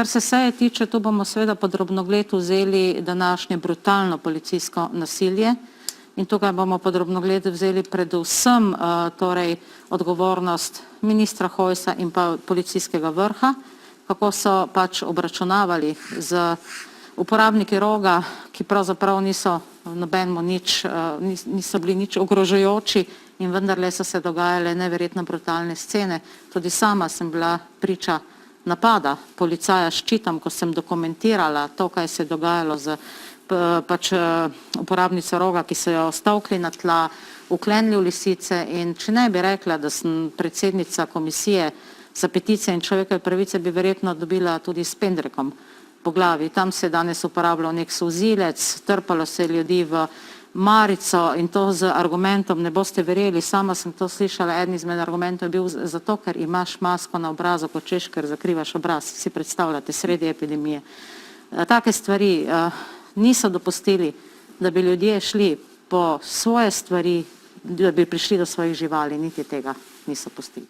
Kar se seje tiče, tu bomo seveda pod drobnogled vzeli današnje brutalno policijsko nasilje in tukaj bomo pod drobnogled vzeli predvsem torej odgovornost ministra Hojsa in pa policijskega vrha, kako so pač obračunavali z uporabniki Roga, ki pravzaprav niso bili nič ogrožajoči in vendarle so se dogajale neverjetno brutalne scene. Tudi sama sem bila priča napada policaja s ščitom, ko sem dokumentirala to, kaj se je dogajalo z pač uporabnico Roga, ki so jo stavkli na tla, vklenili v lisice, in če ne bi rekla, da sem predsednica komisije za peticije in človekove pravice, bi verjetno dobila tudi s pendrekom po glavi. Tam se je danes uporabljal nek solzivec, trpalo se je ljudi v marico in to z argumentom, ne boste verjeli, sama sem to slišala, eden izmed argumentov je bil zato, ker imaš masko na obrazu, kot češ, ker zakrivaš obraz, si predstavljate, sredi epidemije. Take stvari niso dopustili, da bi ljudje šli po svoje stvari, da bi prišli do svojih živali, niti tega niso pustili.